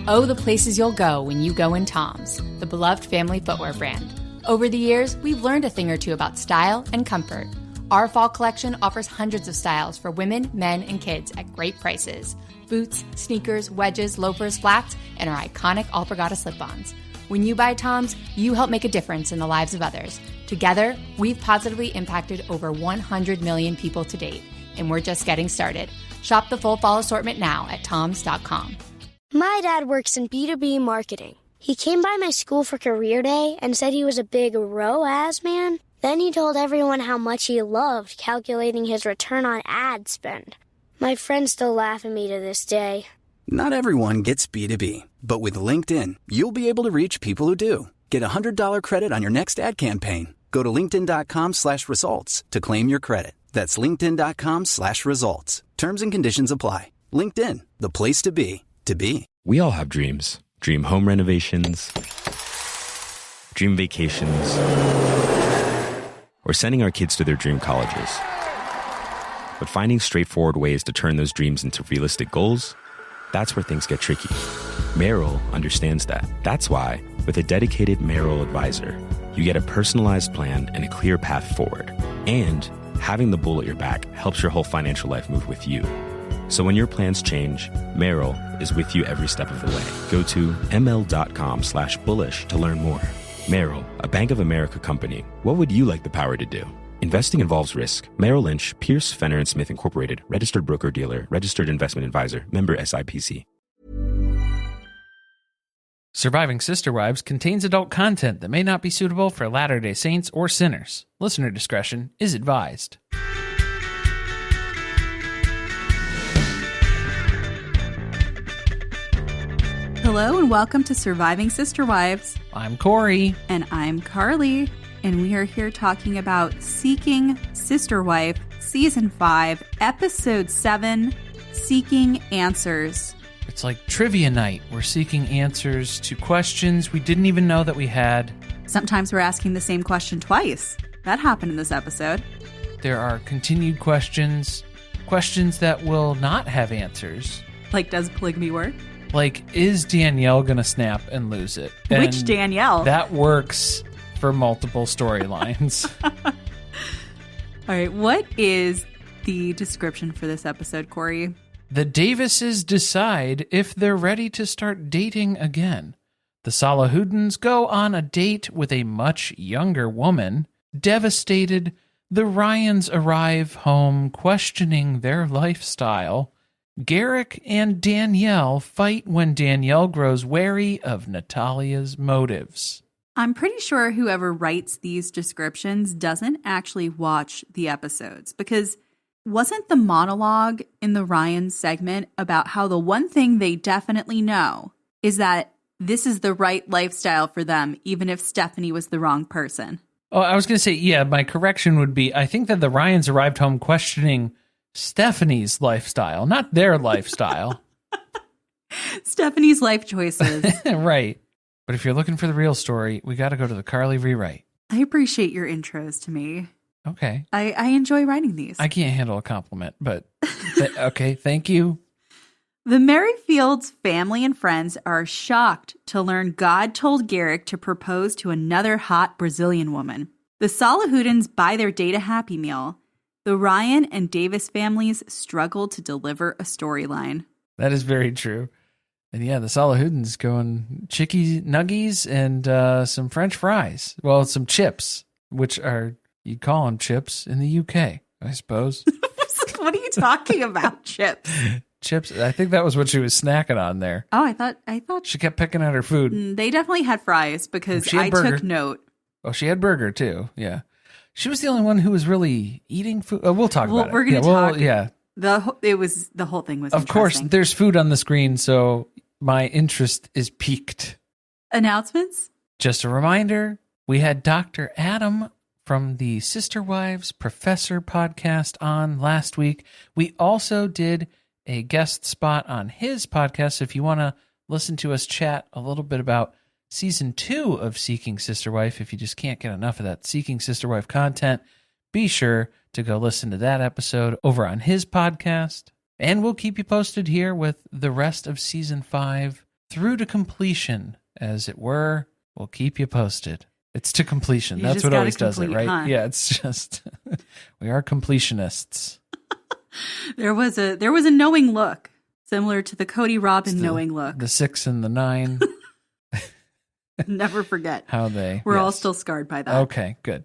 Oh, the places you'll go when you go in Tom's, the beloved family footwear brand. Over the years, we've learned a thing or two about style and comfort. Our fall collection offers hundreds of styles for women, men, and kids at great prices. Boots, sneakers, wedges, loafers, flats, and our iconic alpargata slip-ons. When you buy Tom's, you help make a difference in the lives of others. Together, we've positively impacted over 100 million people to date, and we're just getting started. Shop the full fall assortment now at toms.com. My dad works in B2B marketing. He came by my school for career day and said he was a big ROAS man. Then he told everyone how much he loved calculating his return on ad spend. My friends still laugh at me to this day. Not everyone gets B2B, but with LinkedIn, you'll be able to reach people who do. Get a $100 credit on your next ad campaign. Go to linkedin.com/results to claim your credit. That's linkedin.com/results. Terms and conditions apply. LinkedIn, the place to be, to be. We all have dreams. Dream home renovations, dream vacations, or sending our kids to their dream colleges. But finding straightforward ways to turn those dreams into realistic goals, that's where things get tricky. Merrill understands that. That's why, with a dedicated Merrill advisor, you get a personalized plan and a clear path forward. And having the bull at your back helps your whole financial life move with you. So when your plans change, Merrill is with you every step of the way. Go to ml.com/bullish to learn more. Merrill, a Bank of America company. What would you like the power to do? Investing involves risk. Merrill Lynch, Pierce, Fenner & Smith Incorporated, registered broker-dealer, registered investment advisor, member SIPC. Surviving Sister Wives contains adult content that may not be suitable for Latter-day Saints or sinners. Listener discretion is advised. Hello and welcome to Surviving Sister Wives. I'm Corey. And I'm Carly. And we are here talking about Seeking Sister Wife, Season 5, Episode 7, Seeking Answers. It's like trivia night. We're seeking answers to questions we didn't even know that we had. Sometimes we're asking the same question twice. That happened in this episode. There are continued questions that will not have answers. Like, does polygamy work? Like, is Danielle going to snap and lose it? And which Danielle? That works for multiple storylines. All right, what is the description for this episode, Corey? The Davises decide if they're ready to start dating again. The Salahuddins go on a date with a much younger woman. Devastated, the Ryans arrive home questioning their lifestyle. Garrick and Danielle fight when Danielle grows wary of Natalia's motives. I'm pretty sure whoever writes these descriptions doesn't actually watch the episodes, because wasn't the monologue in the Ryan segment about how the one thing they definitely know is that this is the right lifestyle for them, even if Stephanie was the wrong person? Oh, I was going to say, yeah, my correction would be, I think that the Ryans arrived home questioning Stephanie's lifestyle, not their lifestyle. Stephanie's life choices. Right. But if you're looking for the real story, we got to go to the Carly rewrite. I appreciate your intros to me. Okay. I enjoy writing these. I can't handle a compliment, but okay, thank you. The Merrifields family and friends are shocked to learn God told Garrick to propose to another hot Brazilian woman. The Salahuddins buy their date a Happy Meal. The Ryan and Davis families struggle to deliver a storyline. That is very true. And yeah, the Salahuddins going chicky nuggies and some French fries. Well, some chips, which are, you'd call them chips in the UK, I suppose. What are you talking about, chips? Chips. I think that was what she was snacking on there. Oh, I thought she kept picking at her food. They definitely had fries because I took note. Oh, she had burger too. Yeah. She was the only one who was really eating food. Oh, we'll talk about it. We're going to talk. Yeah. The whole thing was of course, there's food on the screen, so my interest is piqued. Announcements? Just a reminder, we had Dr. Adam from the Sister Wives Professor podcast on last week. We also did a guest spot on his podcast. So if you want to listen to us chat a little bit about Season 2 of Seeking Sister Wife, if you just can't get enough of that Seeking Sister Wife content, be sure to go listen to that episode over on his podcast. And we'll keep you posted here with the rest of Season 5 through to completion, as it were. We'll keep you posted. It's to completion. You That's just what gotta always does it, complete, right? huh? Yeah, it's just, we are completionists. There was a knowing look, similar to the Cody Robin knowing look. The 6 and the 9. Never forget. How they. We're all yes. still scarred by that. Okay, good.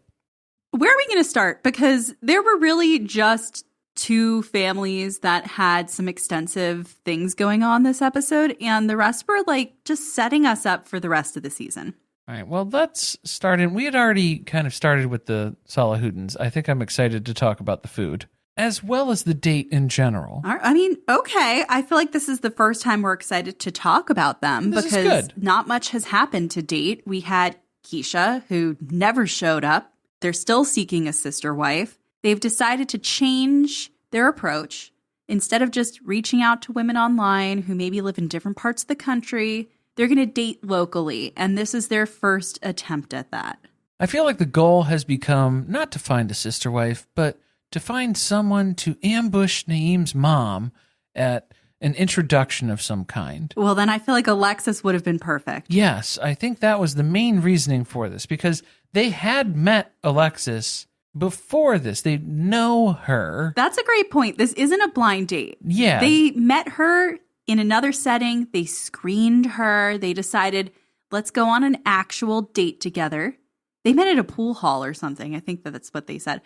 Where are we going to start? Because there were really just 2 families that had some extensive things going on this episode, and the rest were like just setting us up for the rest of the season. All right, well, let's start in. We had already kind of started with the Salahuddins. I think I'm excited to talk about the food, as well as the date in general. I mean, okay. I feel like this is the first time we're excited to talk about them This is because good. not much has happened to date. We had Keisha, who never showed up. They're still seeking a sister wife. They've decided to change their approach. Instead of just reaching out to women online who maybe live in different parts of the country, they're going to date locally. And this is their first attempt at that. I feel like the goal has become not to find a sister wife, but to find someone to ambush Naeem's mom at an introduction of some kind. Well, then I feel like Alexis would have been perfect. Yes, I think that was the main reasoning for this, because they had met Alexis before this. They know her. That's a great point. This isn't a blind date. Yeah. They met her in another setting. They screened her. They decided, let's go on an actual date together. They met at a pool hall or something. I think that's what they said.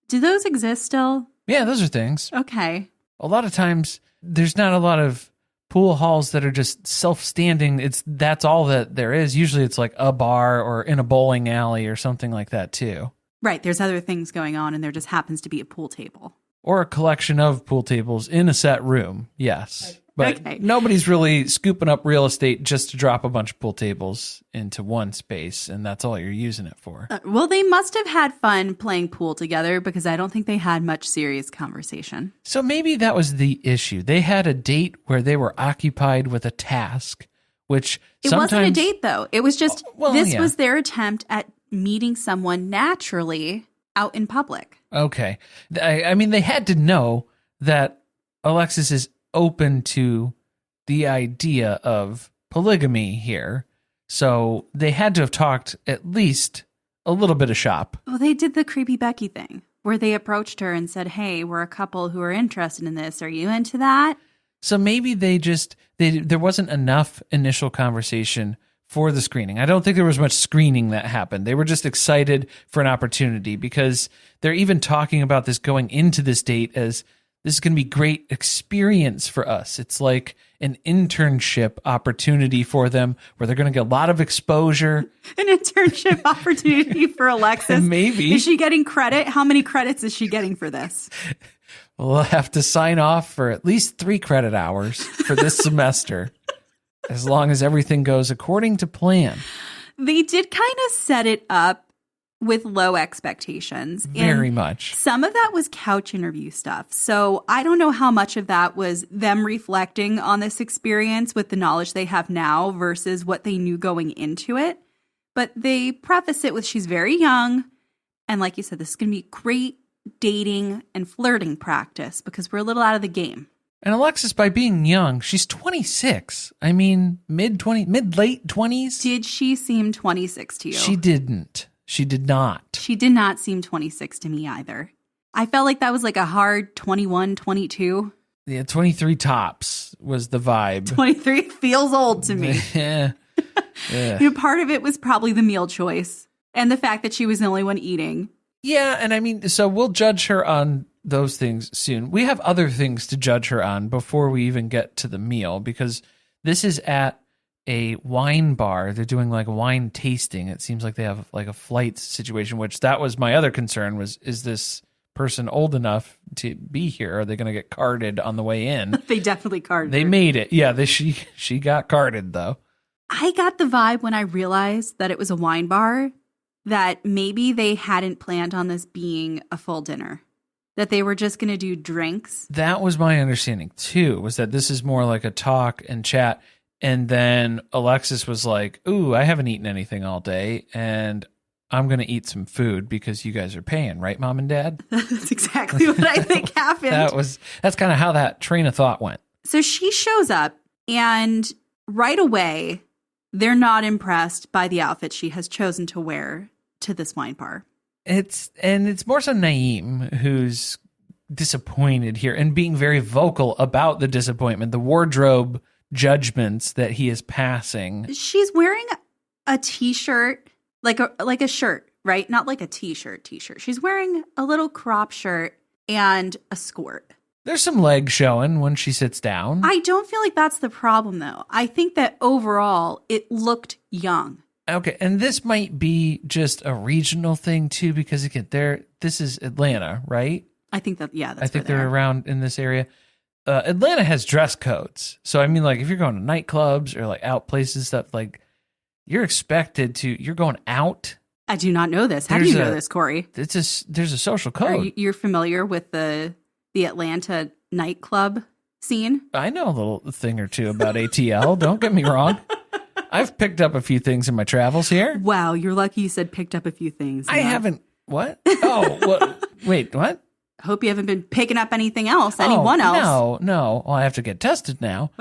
Do those exist still? Yeah, those are things. Okay. A lot of times, there's not a lot of pool halls that are just self-standing. That's all that there is. Usually it's like a bar or in a bowling alley or something like that too. Right. There's other things going on and there just happens to be a pool table. Or a collection of pool tables in a set room. Yes. But Okay. nobody's really scooping up real estate just to drop a bunch of pool tables into one space, and that's all you're using it for. Well, they must have had fun playing pool together because I don't think they had much serious conversation. So maybe that was the issue. They had a date where they were occupied with a task, which It sometimes... wasn't a date, though. It was just, this yeah. was their attempt at meeting someone naturally out in public. Okay. I mean, they had to know that Alexis is open to the idea of polygamy here. So they had to have talked at least a little bit of shop. Well, they did the creepy Becky thing where they approached her and said, hey, we're a couple who are interested in this. Are you into that? So maybe there wasn't enough initial conversation for the screening. I don't think there was much screening that happened. They were just excited for an opportunity because they're even talking about this going into this date as this is going to be great experience for us. It's like an internship opportunity for them where they're going to get a lot of exposure. An internship opportunity for Alexis. Maybe. Is she getting credit? How many credits is she getting for this? We'll have to sign off for at least 3 credit hours for this semester, as long as everything goes according to plan. They did kind of set it up with low expectations. Very And much. Some of that was couch interview stuff. So I don't know how much of that was them reflecting on this experience with the knowledge they have now versus what they knew going into it. But they preface it with she's very young. And like you said, this is going to be great dating and flirting practice because we're a little out of the game. And Alexis, by being young, she's 26. I mean, late 20s. Did she seem 26 to you? She didn't. She did not. She did not seem 26 to me either. I felt like that was like a hard 21, 22. Yeah, 23 tops was the vibe. 23 feels old to me. Yeah. Yeah. You know, part of it was probably the meal choice and the fact that she was the only one eating. Yeah, and I mean, so we'll judge her on those things soon. We have other things to judge her on before we even get to the meal, because this is at a wine bar. They're doing like wine tasting. It seems like they have like a flight situation, which that was my other concern was, is this person old enough to be here? Are they going to get carded on the way in? They definitely carded They her. made it. Yeah, she got carded though. I got the vibe when I realized that it was a wine bar that maybe they hadn't planned on this being a full dinner, that they were just going to do drinks. That was my understanding too, was that this is more like a talk and chat. And then Alexis was like, ooh, I haven't eaten anything all day, and I'm going to eat some food because you guys are paying, right, Mom and Dad? That's exactly what I think happened. That's kind of how that train of thought went. So she shows up, and right away, they're not impressed by the outfit she has chosen to wear to this wine bar. It's more so Naeem who's disappointed here and being very vocal about the disappointment, the wardrobe judgments that he is passing. She's wearing a t-shirt, like a shirt, right? Not like a t-shirt. She's wearing a little crop shirt and a skirt. There's some leg showing when she sits down. I don't feel like that's the problem, though. I think that overall, it looked young. Okay, and this might be just a regional thing, too, because, again, this is Atlanta, right? I think that, yeah, that's I think they're around in this area. Atlanta has dress codes. So, I mean, like, if you're going to nightclubs or, like, out places, stuff, like, you're going out. I do not know this. How do you know this, Corey? There's a social code. You're familiar with the Atlanta nightclub scene? I know a little thing or two about ATL. Don't get me wrong. I've picked up a few things in my travels here. Wow, you're lucky you said picked up a few things. I haven't. What? Oh, wait, what? Hope you haven't been picking up anything else, anyone else. No. Well, I have to get tested now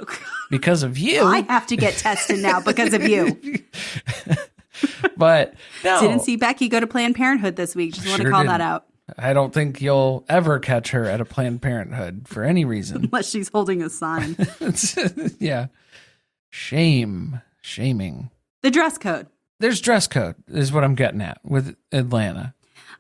because of you. I have to get tested now because of you. But no. Didn't see Becky go to Planned Parenthood this week. Just want to call that out. I don't think you'll ever catch her at a Planned Parenthood for any reason. Unless she's holding a sign. Yeah. Shaming. The dress code. There's dress code is what I'm getting at with Atlanta.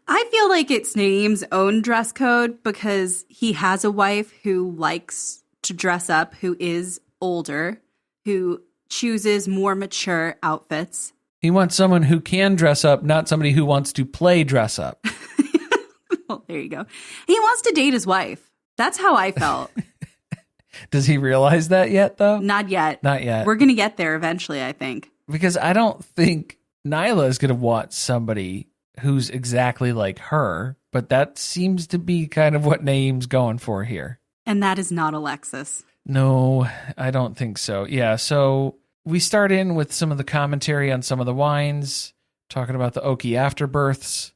I feel like it's Naeem's own dress code because he has a wife who likes to dress up, who is older, who chooses more mature outfits. He wants someone who can dress up, not somebody who wants to play dress up. Well, there you go. He wants to date his wife. That's how I felt. Does he realize that yet, though? Not yet. We're going to get there eventually, I think. Because I don't think Nyla is going to want somebody who's exactly like her, but that seems to be kind of what Naeem's going for here. And that is not Alexis. No, I don't think so. Yeah, so we start in with some of the commentary on some of the wines, talking about the oaky afterbirths.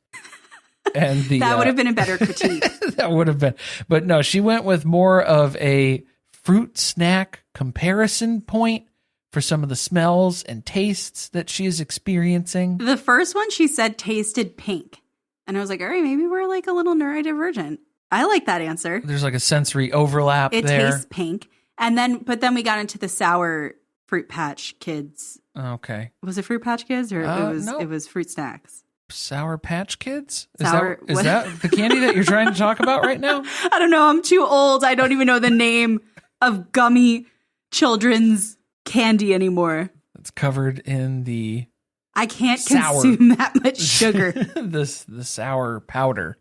And that would have been a better critique. That would have been. But no, she went with more of a fruit snack comparison point for some of the smells and tastes that she is experiencing. The first one she said tasted pink. And I was like, all right, maybe we're like a little neurodivergent. I like that answer. There's like a sensory overlap there. It tastes pink. But then we got into the sour Fruit Patch Kids. Okay. Was it Fruit Patch Kids or no. It was Fruit Snacks? Sour Patch Kids? Is what? that the candy that you're trying to talk about right now? I don't know. I'm too old. I don't even know the name of gummy children's candy anymore. It's covered in the I can't consume that much sugar. the sour powder.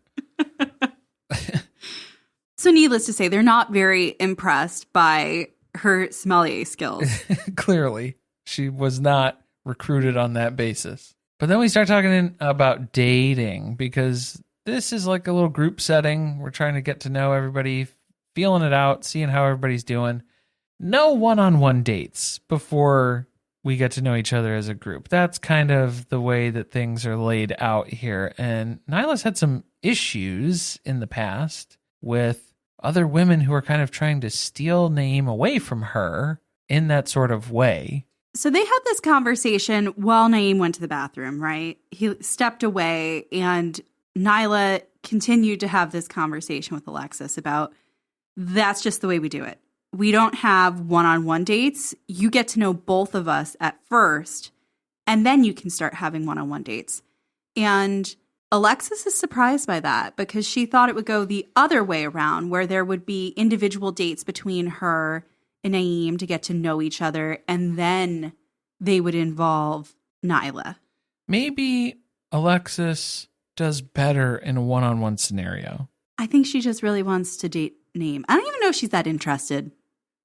So needless to say, they're not very impressed by her sommelier skills. Clearly, she was not recruited on that basis. But then we start talking about dating because this is like a little group setting. We're trying to get to know everybody, feeling it out, seeing how everybody's doing. No one-on-one dates before we get to know each other as a group. That's kind of the way that things are laid out here. And Nyla's had some issues in the past with other women who are kind of trying to steal Naeem away from her in that sort of way. So they had this conversation while Naeem went to the bathroom, right? He stepped away and Nyla continued to have this conversation with Alexis about that's just the way we do it. We don't have one-on-one dates. You get to know both of us at first, and then you can start having one-on-one dates. And Alexis is surprised by that because she thought it would go the other way around, where there would be individual dates between her and Naeem to get to know each other, and then they would involve Nyla. Maybe Alexis does better in a one-on-one scenario. I think she just really wants to date Naeem. I don't even know if she's that interested.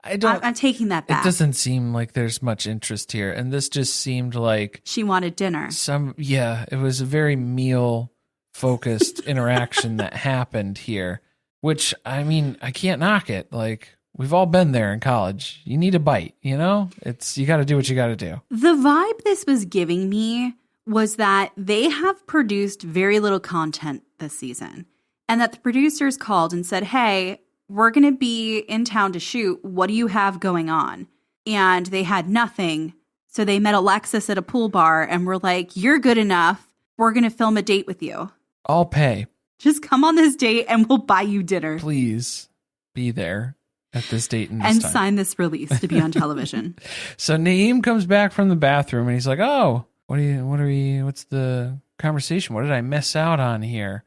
I'm taking that back. It doesn't seem like there's much interest here, and this just seemed like she wanted dinner. It was a very meal-focused interaction that happened here, which, I mean, I can't knock it. Like, we've all been there in college. You need a bite, you know? You got to do what you got to do. The vibe this was giving me was that they have produced very little content this season, and that the producers called and said, hey, we're going to be in town to shoot. What do you have going on? and they had nothing. So they met Alexis at a pool bar and were like, you're good enough. We're going to film a date with you. I'll pay. Just come on this date and we'll buy you dinner. Please be there at this date and this and time. Sign this release to be on television. So Naeem comes back from the bathroom and he's like, oh, what's the conversation? What did I miss out on here?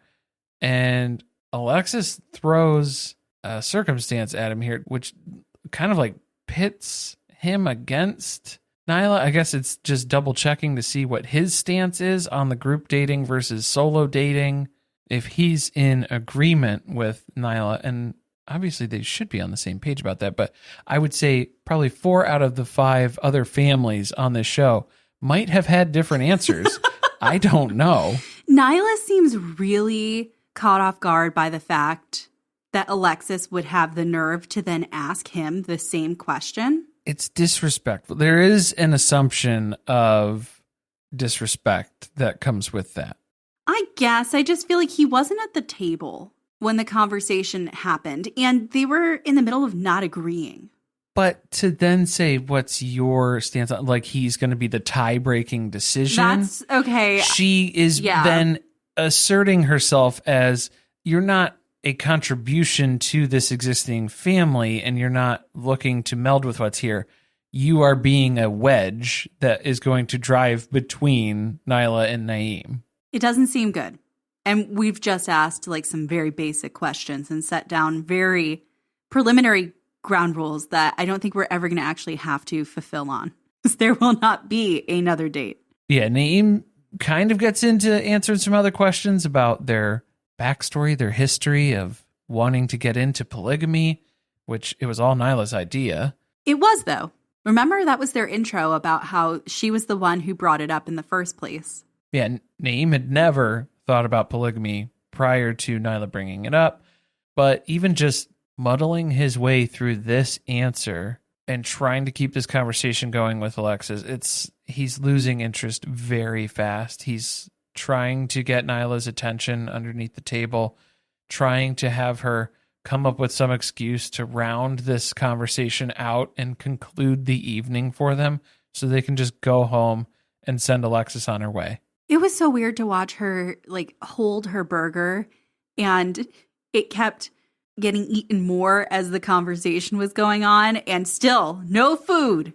And Alexis throws a circumstance at him here, which kind of like pits him against Nyla. I guess it's just double checking to see what his stance is on the group dating versus solo dating. If he's in agreement with Nyla, and obviously they should be on the same page about that, but I would say probably 4 out of the 5 other families on this show might have had different answers. I don't know. Nyla seems really caught off guard by the fact that Alexis would have the nerve to then ask him the same question. It's disrespectful. There is an assumption of disrespect that comes with that. I guess. I just feel like he wasn't at the table when the conversation happened, and they were in the middle of not agreeing. But to then say, what's your stance on, like he's going to be the tie-breaking decision? That's okay. She is then asserting herself as, you're not a contribution to this existing family and you're not looking to meld with what's here. You are being a wedge that is going to drive between Nyla and Naeem. It doesn't seem good. And we've just asked like some very basic questions and set down very preliminary ground rules that I don't think we're ever going to actually have to fulfill on, because there will not be another date. Yeah, Naeem kind of gets into answering some other questions about their backstory, their history of wanting to get into polygamy, which it was all Nyla's idea. It was, though. Remember, that was their intro about how she was the one who brought it up in the first place. Yeah, Naeem had never thought about polygamy prior to Nyla bringing it up, but even just muddling his way through this answer and trying to keep this conversation going with Alexis, he's losing interest very fast. He's trying to get Nyla's attention underneath the table, trying to have her come up with some excuse to round this conversation out and conclude the evening for them so they can just go home and send Alexis on her way. It was so weird to watch her like hold her burger, and it kept getting eaten more as the conversation was going on, and still no food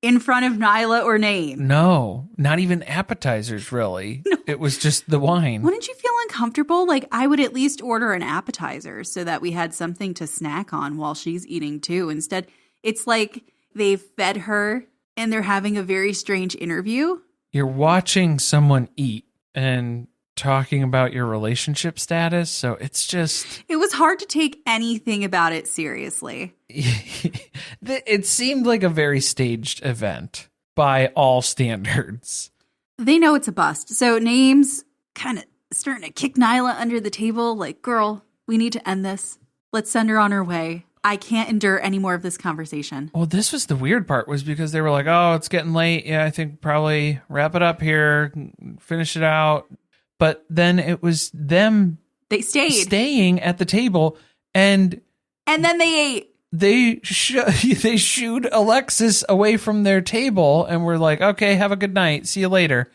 in front of Nyla or Naeem. No, not even appetizers, really. No. It was just the wine. Wouldn't you feel uncomfortable? Like, I would at least order an appetizer so that we had something to snack on while she's eating too. Instead, it's like they've fed her and they're having a very strange interview. You're watching someone eat and talking about your relationship status, so it's just... It was hard to take anything about it seriously. It seemed like a very staged event by all standards. They know it's a bust, so Naeem's kind of starting to kick Nyla under the table, like, girl, we need to end this. Let's send her on her way. I can't endure any more of this conversation. Well, this was the weird part, was because they were like, oh, it's getting late. Yeah, I think probably wrap it up here, finish it out. But then it was them staying at the table, and then they ate. They shooed Alexis away from their table and were like, okay, have a good night. See you later.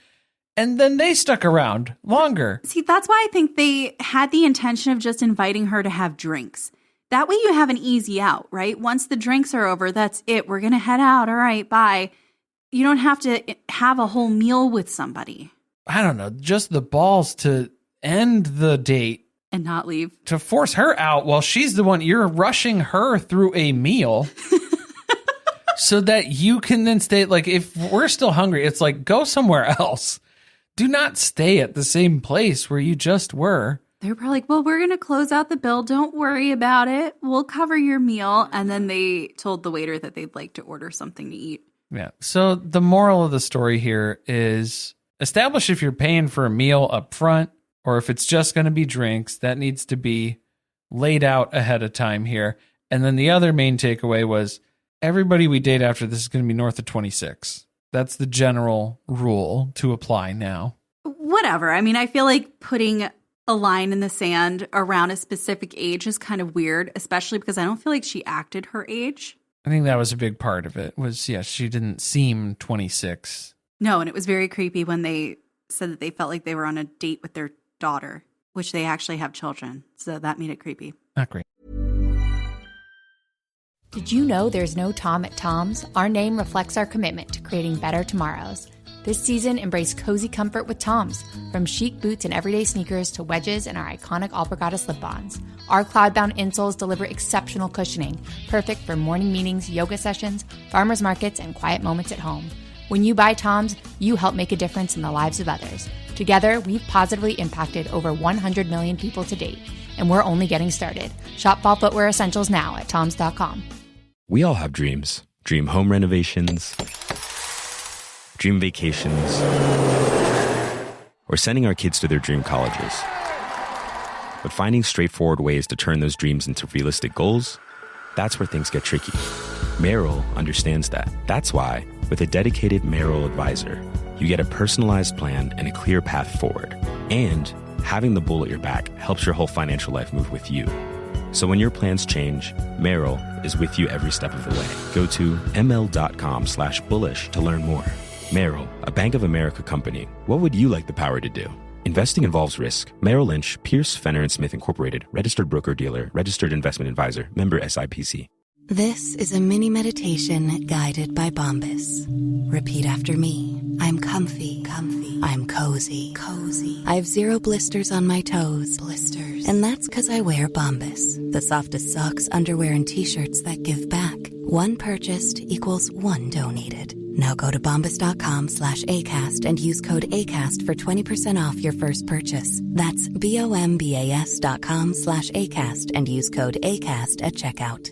And then they stuck around longer. See, that's why I think they had the intention of just inviting her to have drinks. That way you have an easy out, right? Once the drinks are over, that's it. We're going to head out. All right, bye. You don't have to have a whole meal with somebody. I don't know, just the balls to end the date. And not leave. To force her out while she's the one, you're rushing her through a meal so that you can then stay. Like, if we're still hungry, it's like, go somewhere else. Do not stay at the same place where you just were. They're probably like, well, we're going to close out the bill. Don't worry about it. We'll cover your meal. And then they told the waiter that they'd like to order something to eat. Yeah. So the moral of the story here is establish if you're paying for a meal up front or if it's just going to be drinks. That needs to be laid out ahead of time here. And then the other main takeaway was everybody we date after this is going to be north of 26. That's the general rule to apply now. Whatever. I mean, I feel like putting a line in the sand around a specific age is kind of weird, especially because I don't feel like she acted her age. I think that was a big part of it. She didn't seem 26. No, and it was very creepy when they said that they felt like they were on a date with their daughter, which they actually have children. So that made it creepy. Not great. Did you know there's no Tom at Tom's? Our name reflects our commitment to creating better tomorrows. This season, embrace cozy comfort with Tom's. From chic boots and everyday sneakers to wedges and our iconic Alpargata slip-ons. Our cloud-bound insoles deliver exceptional cushioning, perfect for morning meetings, yoga sessions, farmers markets, and quiet moments at home. When you buy Tom's, you help make a difference in the lives of others. Together, we've positively impacted over 100 million people to date, and we're only getting started. Shop fall footwear essentials now at toms.com. We all have dreams. Dream home renovations, dream vacations, or sending our kids to their dream colleges. But finding straightforward ways to turn those dreams into realistic goals, that's where things get tricky. Merrill understands that. That's why, with a dedicated Merrill advisor, you get a personalized plan and a clear path forward. And having the bull at your back helps your whole financial life move with you. So when your plans change, Merrill is with you every step of the way. Go to ml.com/bullish to learn more. Merrill, a Bank of America company. What would you like the power to do? Investing involves risk. Merrill Lynch, Pierce, Fenner & Smith Incorporated, registered broker-dealer, registered investment advisor, member SIPC. This is a mini meditation guided by Bombas. Repeat after me. I'm comfy. I'm cozy. I have 0 blisters on my toes. And that's because I wear Bombas, the softest socks, underwear, and t-shirts that give back. One purchased equals one donated. Now go to bombas.com/ACAST and use code ACAST for 20% off your first purchase. That's BOMBAS.com/ACAST and use code ACAST at checkout.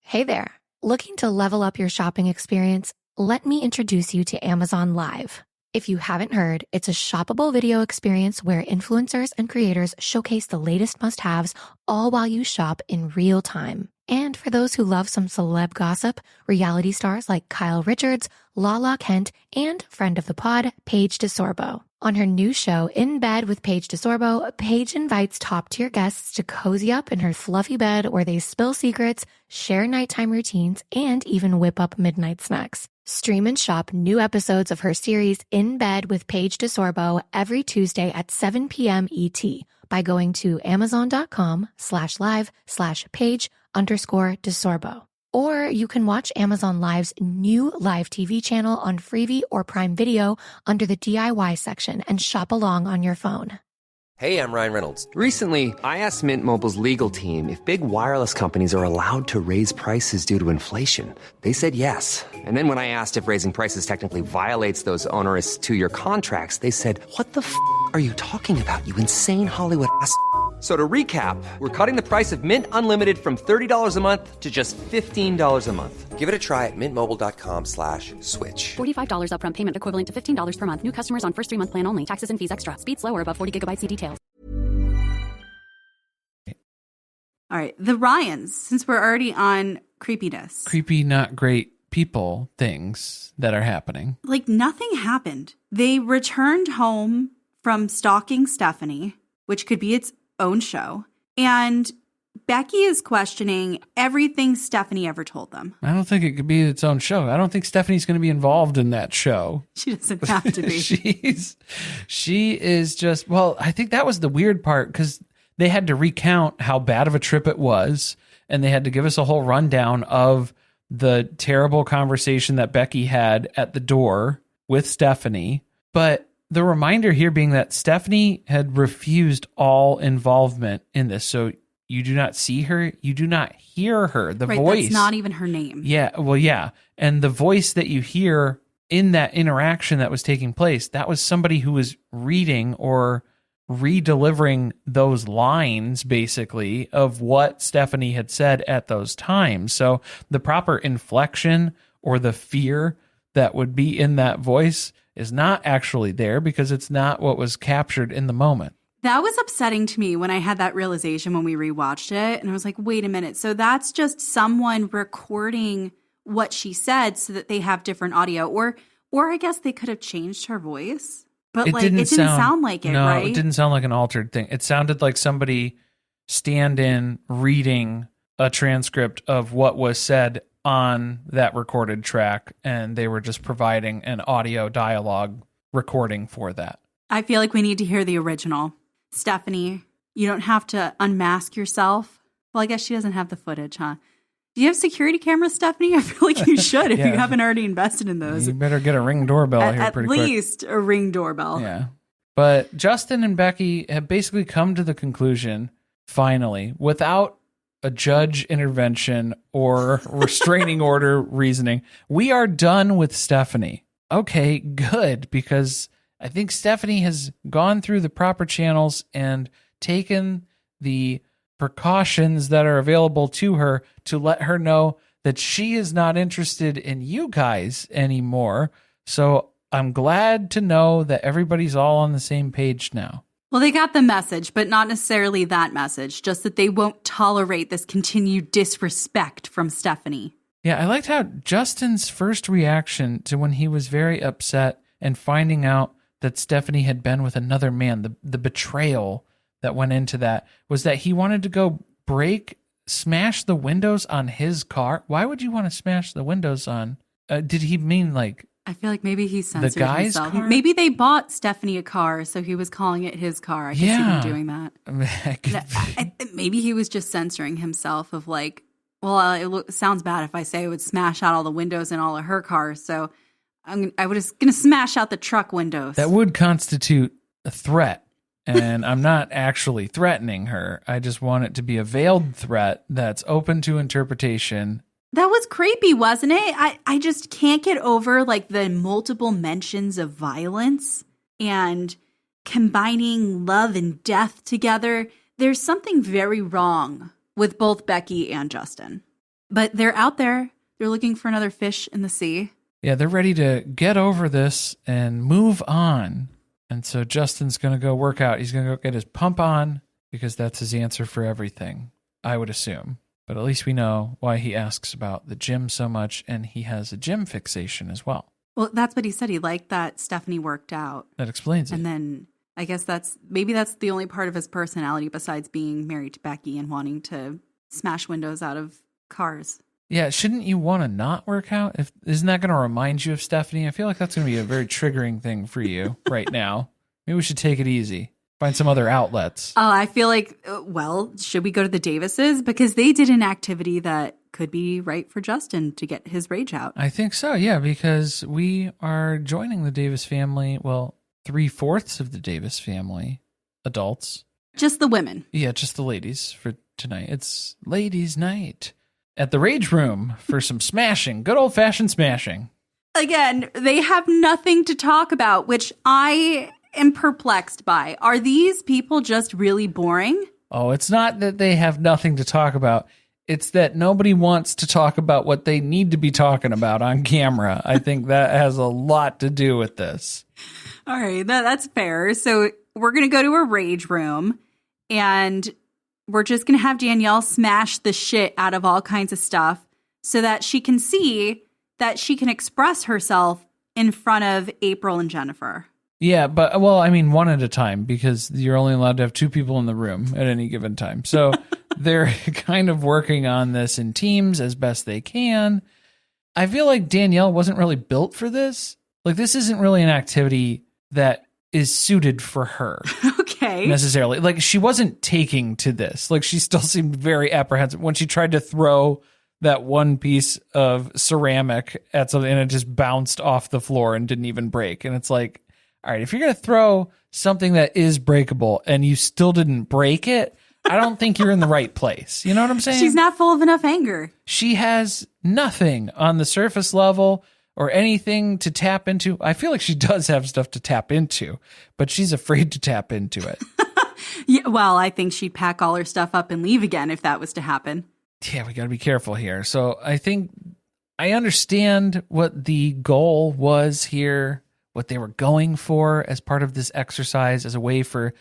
Hey there. Looking to level up your shopping experience? Let me introduce you to Amazon Live. If you haven't heard, it's a shoppable video experience where influencers and creators showcase the latest must-haves all while you shop in real time. And for those who love some celeb gossip, reality stars like Kyle Richards, Lala Kent, and friend of the pod, Paige DeSorbo. On her new show, In Bed with Paige DeSorbo, Paige invites top-tier guests to cozy up in her fluffy bed where they spill secrets, share nighttime routines, and even whip up midnight snacks. Stream and shop new episodes of her series In Bed with Paige DeSorbo every Tuesday at 7 p.m. ET by going to amazon.com/live/Paige_DeSorbo. Or you can watch Amazon Live's new live TV channel on Freevee or Prime Video under the DIY section and shop along on your phone. Hey, I'm Ryan Reynolds. Recently, I asked Mint Mobile's legal team if big wireless companies are allowed to raise prices due to inflation. They said yes. And then when I asked if raising prices technically violates those onerous 2-year contracts, they said, "What the f*** are you talking about, you insane Hollywood ass?" So to recap, we're cutting the price of Mint Unlimited from $30 a month to just $15 a month. Give it a try at mintmobile.com/switch. $45 upfront payment equivalent to $15 per month. New customers on first 3-month plan only. Taxes and fees extra. Speed slower above 40 gigabytes. See details. All right. The Ryans, since we're already on creepiness. Creepy, not great people things that are happening. Like nothing happened. They returned home from stalking Stephanie, which could be its own show. And Becky is questioning everything Stephanie ever told them. I don't think it could be its own show. I don't think Stephanie's going to be involved in that show. She doesn't have to be. She is just, well, I think that was the weird part because they had to recount how bad of a trip it was. And they had to give us a whole rundown of the terrible conversation that Becky had at the door with Stephanie. But the reminder here being that Stephanie had refused all involvement in this. So you do not see her. You do not hear her. The voice. That's not even her name. Yeah. Well, yeah. And the voice that you hear in that interaction that was taking place, that was somebody who was reading or redelivering those lines, basically, of what Stephanie had said at those times. So the proper inflection or the fear that would be in that voice is not actually there because it's not what was captured in the moment. That was upsetting to me when I had that realization when we rewatched it. And I was like, wait a minute. So that's just someone recording what she said so that they have different audio. Or I guess they could have changed her voice. But it didn't sound like it, right? No, it didn't sound like an altered thing. It sounded like somebody stand-in reading a transcript of what was said on that recorded track, and they were just providing an audio dialogue recording for that. I feel like we need to hear the original. Stephanie, you don't have to unmask yourself. Well, I guess she doesn't have the footage, huh? Do you have security cameras, Stephanie? I feel like you should if you haven't already invested in those. You better get a Ring doorbell here pretty quick. At least a Ring doorbell. Yeah. But Justin and Becky have basically come to the conclusion, finally, without a judge intervention or restraining order reasoning, we are done with Stephanie. Okay, good, because I think Stephanie has gone through the proper channels and taken the precautions that are available to her to let her know that she is not interested in you guys anymore. So I'm glad to know that everybody's all on the same page now. Well, they got the message, but not necessarily that message, just that they won't tolerate this continued disrespect from Stephanie. Yeah, I liked how Justin's first reaction to when he was very upset and finding out that Stephanie had been with another man, the betrayal that went into that, was that he wanted to go smash the windows on his car. Why would you want to smash the windows on? Did he mean like I feel like maybe he censored the guy's himself. car? Maybe they bought Stephanie a car, so he was calling it his car. I could see him doing that. Maybe he was just censoring himself of like, well, it sounds bad if I say I would smash out all the windows in all of her cars, so I was going to smash out the truck windows. That would constitute a threat, and I'm not actually threatening her. I just want it to be a veiled threat that's open to interpretation. That was creepy, wasn't it? I just can't get over like the multiple mentions of violence and combining love and death together. There's something very wrong with both Becky and Justin. But they're out there. They're looking for another fish in the sea. Yeah, they're ready to get over this and move on. And so Justin's going to go work out. He's going to go get his pump on because that's his answer for everything, I would assume. But at least we know why he asks about the gym so much, and he has a gym fixation as well. Well, that's what he said. He liked that Stephanie worked out. That explains it. And then I guess that's the only part of his personality besides being married to Becky and wanting to smash windows out of cars. Yeah, shouldn't you want to not work out? Isn't that going to remind you of Stephanie? I feel like that's going to be a very triggering thing for you right now. Maybe we should take it easy. Find some other outlets. Oh, I feel like, should we go to the Davises? Because they did an activity that could be right for Justin to get his rage out. I think so, yeah, because we are joining the Davis family. Well, 3/4 of the Davis family, adults. Just the women. Yeah, just the ladies for tonight. It's ladies' night at the Rage Room for some smashing, good old-fashioned smashing. Again, they have nothing to talk about, which I am perplexed by. Are these people just really boring? Oh, it's not that they have nothing to talk about. It's that nobody wants to talk about what they need to be talking about on camera. I think that has a lot to do with this. All right, that's fair. So we're going to go to a Rage Room, and we're just going to have Danielle smash the shit out of all kinds of stuff so that she can see that she can express herself in front of April and Jennifer. Yeah, but, well, I mean, one at a time, because you're only allowed to have 2 people in the room at any given time. So they're kind of working on this in teams as best they can. I feel like Danielle wasn't really built for this. Like, this isn't really an activity that is suited for her. Okay. Necessarily. Like, she wasn't taking to this. Like, she still seemed very apprehensive when she tried to throw that one piece of ceramic at something and it just bounced off the floor and didn't even break. And it's like, all right, if you're going to throw something that is breakable and you still didn't break it, I don't think you're in the right place. You know what I'm saying? She's not full of enough anger. She has nothing on the surface level or anything to tap into. I feel like she does have stuff to tap into, but she's afraid to tap into it. Yeah, well, I think she'd pack all her stuff up and leave again if that was to happen. Yeah, we got to be careful here. So I think I understand what the goal was here, what they were going for as part of this exercise, as a way for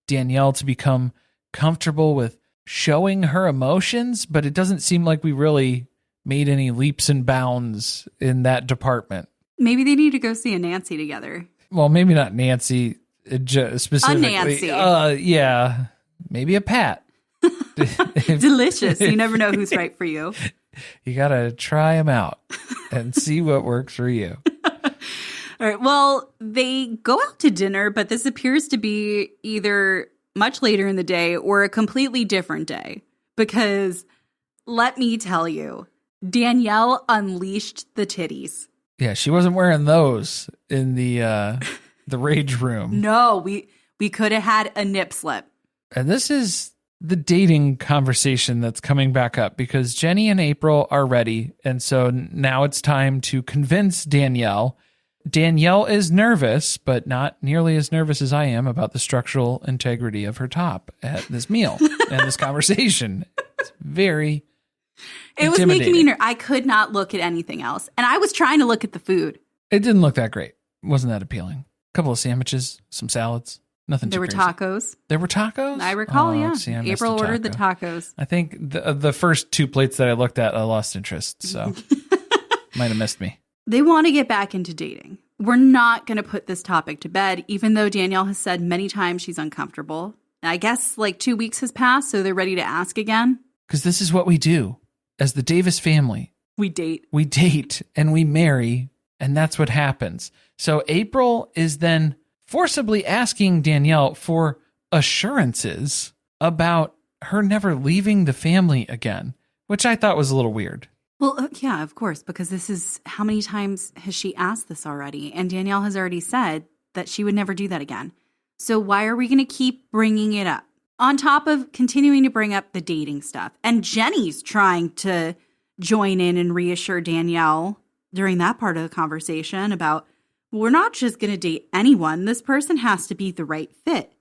Danielle to become comfortable with showing her emotions, but it doesn't seem like we really made any leaps and bounds in that department. Maybe they need to go see a Nancy together. Well, maybe not Nancy specifically. A Nancy. Yeah, maybe a Pat. Delicious. You never know who's right for you. You got to try them out and see what works for you. All right. Well, they go out to dinner, but this appears to be either much later in the day or a completely different day. Because let me tell you, Danielle unleashed the titties. Yeah, she wasn't wearing those in the rage room. No, we could have had a nip slip. And this is the dating conversation that's coming back up because Jenny and April are ready. And so now it's time to convince Danielle. Danielle is nervous, but not nearly as nervous as I am about the structural integrity of her top at this meal and this conversation. It's very It was making me nervous. I could not look at anything else. And I was trying to look at the food. It didn't look that great. Wasn't that appealing. A couple of sandwiches, some salads. Nothing There too were crazy. Tacos. There were tacos? I recall, yeah. See, I missed April a ordered the taco. tacos. I think the first two plates that I looked at, I lost interest. So might have missed me. They want to get back into dating. We're not going to put this topic to bed, even though Danielle has said many times she's uncomfortable. I guess like 2 weeks has passed, so they're ready to ask again. Because this is what we do. As the Davis family. We date. We date and we marry, and that's what happens. So April is then forcibly asking Danielle for assurances about her never leaving the family again, which I thought was a little weird. Well, yeah, of course, because this is how many times has she asked this already? And Danielle has already said that she would never do that again. So why are we going to keep bringing it up? On top of continuing to bring up the dating stuff. And Jenny's trying to join in and reassure Danielle during that part of the conversation about, we're not just going to date anyone. This person has to be the right fit.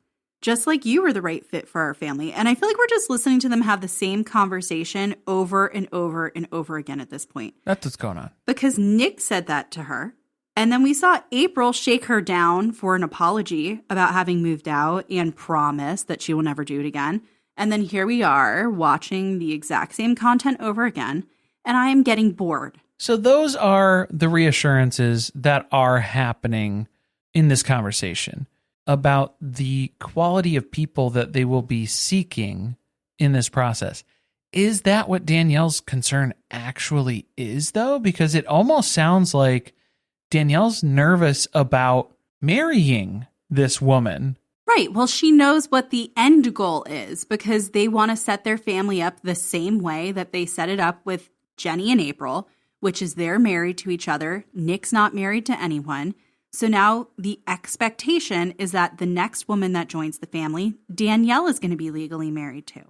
Just like you were the right fit for our family. And I feel like we're just listening to them have the same conversation over and over and over again at this point. That's what's going on. Because Nick said that to her. And then we saw April shake her down for an apology about having moved out and promise that she will never do it again. And then here we are watching the exact same content over again. And I am getting bored. So those are the reassurances that are happening in this conversation about the quality of people that they will be seeking in this process. Is that what Danielle's concern actually is, though? Because it almost sounds like Danielle's nervous about marrying this woman. Right. Well, she knows what the end goal is because they want to set their family up the same way that they set it up with Jenny and April, which is they're married to each other. Nick's not married to anyone. So now the expectation is that the next woman that joins the family, Danielle is going to be legally married to.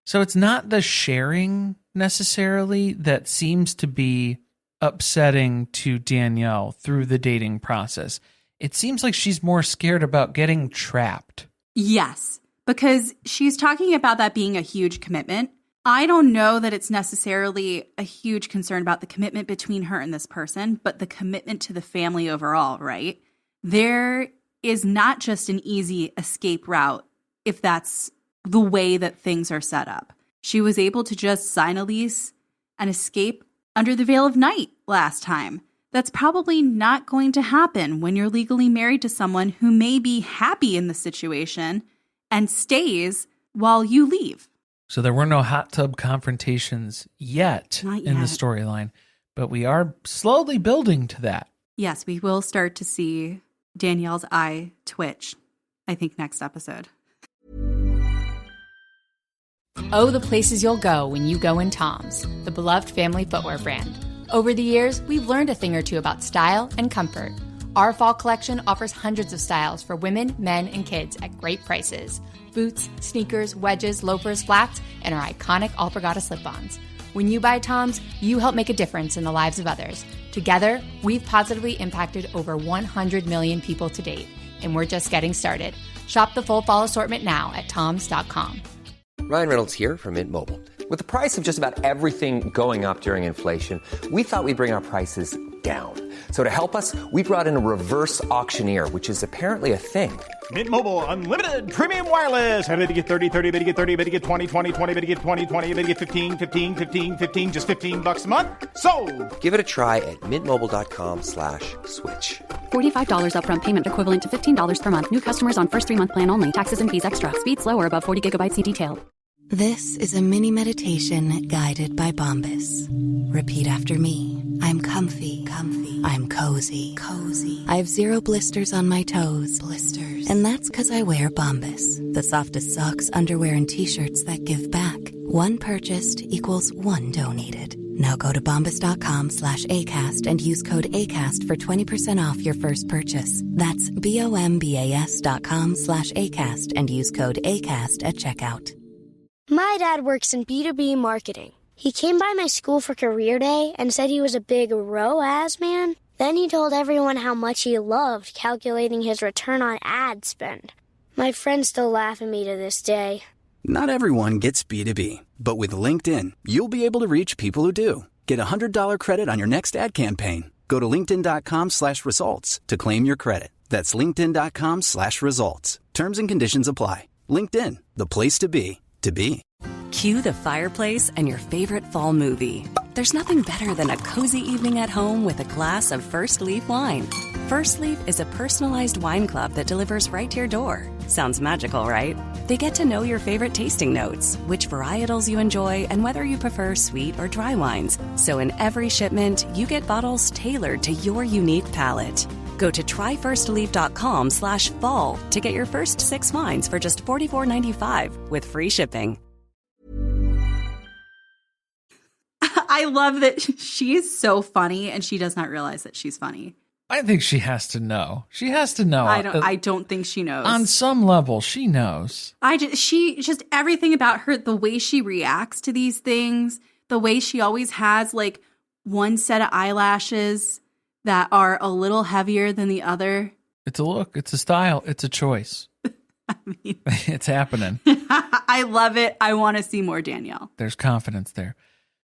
So it's not the sharing necessarily that seems to be upsetting to Danielle through the dating process. It seems like she's more scared about getting trapped. Yes, because she's talking about that being a huge commitment. I don't know that it's necessarily a huge concern about the commitment between her and this person, but the commitment to the family overall, right? There is not just an easy escape route if that's the way that things are set up. She was able to just sign a lease and escape under the veil of night last time. That's probably not going to happen when you're legally married to someone who may be happy in the situation and stays while you leave. So there were no hot tub confrontations yet Not in the yet. storyline, but we are slowly building to that. Yes, we will start to see Danielle's eye twitch, I think, next episode. Oh, the places you'll go when you go in Tom's, the beloved family footwear brand. Over the years, we've learned a thing or two about style and comfort. Our fall collection offers hundreds of styles for women, men, and kids at great prices. Boots, sneakers, wedges, loafers, flats, and our iconic Alpargata slip-ons. When you buy Tom's, you help make a difference in the lives of others. Together, we've positively impacted over 100 million people to date, and we're just getting started. Shop the full fall assortment now at toms.com. Ryan Reynolds here from Mint Mobile. With the price of just about everything going up during inflation, we thought we'd bring our prices down. So to help us, we brought in a reverse auctioneer, which is apparently a thing. Mint Mobile Unlimited Premium Wireless. How to get 30, 30, bit to get 30, bit to get 20, 20, 20, bit to get 20, 20, bit to get 15, 15, 15, 15, just $15 a month? Sold! Give it a try at mintmobile.com/switch. $45 upfront payment equivalent to $15 per month. New customers on first 3-month plan only. Taxes and fees extra. Speed slower above 40 gigabytes per detail. This is a mini meditation guided by Bombas. Repeat after me. I'm comfy, comfy. I'm cozy, cozy. I have 0 blisters on my toes, blisters. And that's because I wear Bombas, the softest socks, underwear, and t-shirts that give back. One purchased equals one donated. Now go to bombas.com/ACAST and use code ACAST for 20% off your first purchase. That's BOMBAS.com/ACAST and use code ACAST at checkout. My dad works in B2B marketing. He came by my school for career day and said he was a big ROAS man. Then he told everyone how much he loved calculating his return on ad spend. My friends still laugh at me to this day. Not everyone gets B2B, but with LinkedIn, you'll be able to reach people who do. Get a $100 credit on your next ad campaign. Go to linkedin.com/results to claim your credit. That's linkedin.com/results. Terms and conditions apply. LinkedIn, the place to be, to be. Cue the fireplace and your favorite fall movie. There's nothing better than a cozy evening at home with a glass of First Leaf wine. First Leaf is a personalized wine club that delivers right to your door. Sounds magical, right? They get to know your favorite tasting notes, which varietals you enjoy, and whether you prefer sweet or dry wines. So in every shipment, you get bottles tailored to your unique palate. Go to tryfirstleaf.com/fall to get your first 6 wines for just $44.95 with free shipping. I love that she's so funny and she does not realize that she's funny. I think she has to know. She has to know. I don't think she knows. On some level, she knows. She everything about her, the way she reacts to these things, the way she always has like one set of eyelashes that are a little heavier than the other. It's a look, it's a style, it's a choice. I mean, it's happening. I love it. I want to see more Danielle. There's confidence there.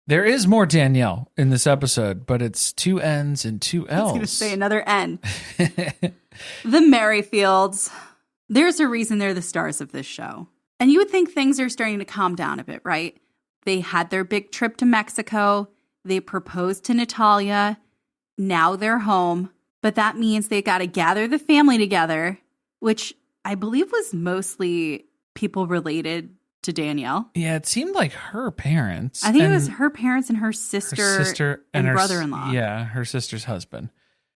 There is more Danielle in this episode, but it's 2 N's and 2 L's. I was going to say another N. The Merrifields. There's a reason they're the stars of this show. And you would think things are starting to calm down a bit, right? They had their big trip to Mexico. They proposed to Natalia. Now they're home. But that means they got to gather the family together, which I believe was mostly people related to Danielle. Yeah, it seemed like her parents. I think it was her parents and her sister and her brother-in-law. Yeah, her sister's husband.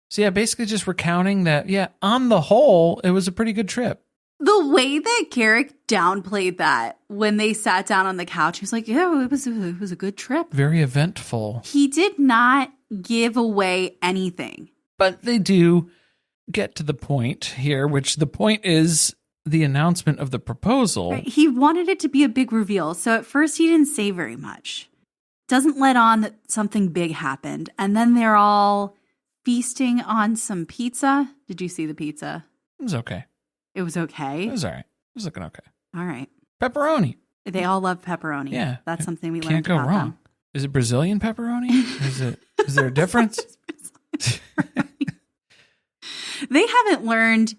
So yeah, basically just recounting that, yeah, on the whole, it was a pretty good trip. The way that Garrick downplayed that when they sat down on the couch, he was like, yeah, it was a good trip. Very eventful. He did not give away anything. But they do get to the point here, which the point is the announcement of the proposal. Right. He wanted it to be a big reveal. So at first he didn't say very much. Doesn't let on that something big happened. And then they're all feasting on some pizza. Did you see the pizza? It was okay. It was okay? It was all right. It was looking okay. All right. Pepperoni. They all love pepperoni. Yeah. That's something we learned about. Can't go wrong. Them. Is it Brazilian pepperoni? Is there a difference? They haven't learned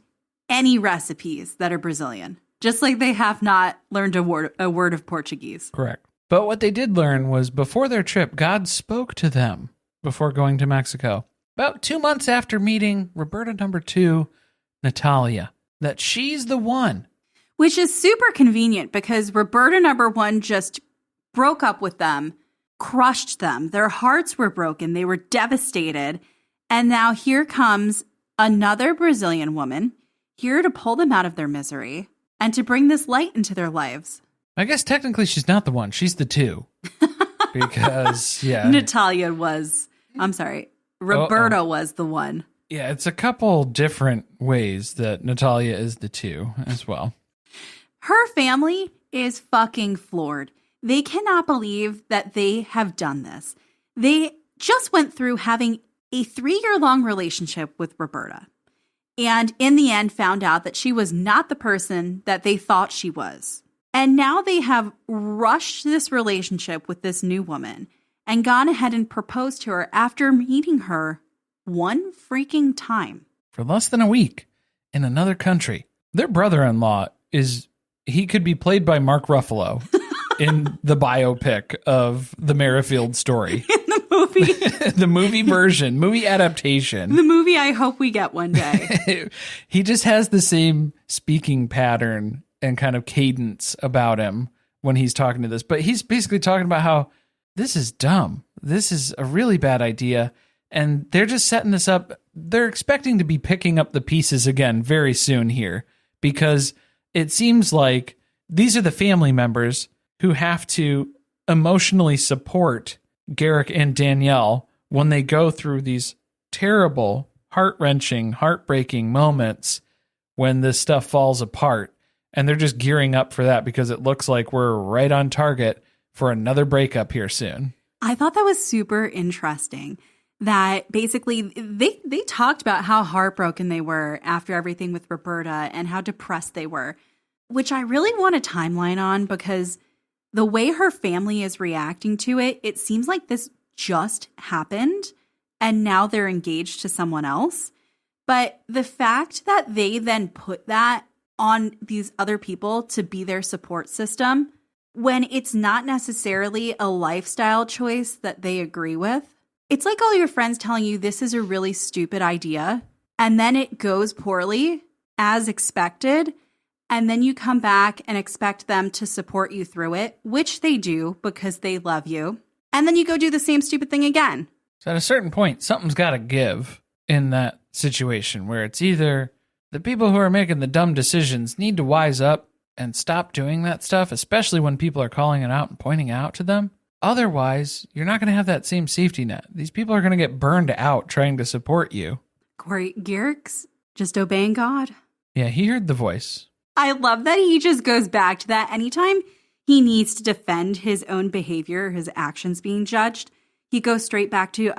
any recipes that are Brazilian, just like they have not learned a word of Portuguese. Correct. But what they did learn was before their trip, God spoke to them before going to Mexico. About 2 months after meeting Roberta number 2, Natalia, that she's the one. Which is super convenient because Roberta number 1 just broke up with them, crushed them. Their hearts were broken. They were devastated. And now here comes another Brazilian woman here to pull them out of their misery and to bring this light into their lives. I guess technically she's not the one. She's the 2. Because, yeah. Natalia was, I'm sorry, Roberta was the one. Yeah, it's a couple different ways that Natalia is the 2 as well. Her family is fucking floored. They cannot believe that they have done this. They just went through having a 3-year-long relationship with Roberta. And in the end found out that she was not the person that they thought she was. And now they have rushed this relationship with this new woman and gone ahead and proposed to her after meeting her one freaking time. For less than a week in another country. Their brother-in-law he could be played by Mark Ruffalo in the biopic of the Merrifield story. In the movie. The movie version, movie adaptation. The movie I hope we get one day. He just has the same speaking pattern and kind of cadence about him when he's talking to this, but he's basically talking about how this is dumb. This is a really bad idea. And they're just setting this up. They're expecting to be picking up the pieces again very soon here, because it seems like these are the family members who have to emotionally support Garrick and Danielle when they go through these terrible, heart-wrenching, heartbreaking moments when this stuff falls apart. And they're just gearing up for that because it looks like we're right on target for another breakup here soon. I thought that was super interesting. That basically they talked about how heartbroken they were after everything with Roberta and how depressed they were, which I really want a timeline on, because the way her family is reacting to it, it seems like this just happened and now they're engaged to someone else. But the fact that they then put that on these other people to be their support system when it's not necessarily a lifestyle choice that they agree with. It's like all your friends telling you this is a really stupid idea, and then it goes poorly as expected, and then you come back and expect them to support you through it, which they do because they love you, and then you go do the same stupid thing again. So at a certain point, something's got to give in that situation where it's either the people who are making the dumb decisions need to wise up and stop doing that stuff, especially when people are calling it out and pointing it out to them. Otherwise, you're not going to have that same safety net. These people are going to get burned out trying to support you. Corey, Garrick's just obeying God. Yeah, he heard the voice. I love that he just goes back to that anytime he needs to defend his own behavior, his actions being judged. He goes straight back to,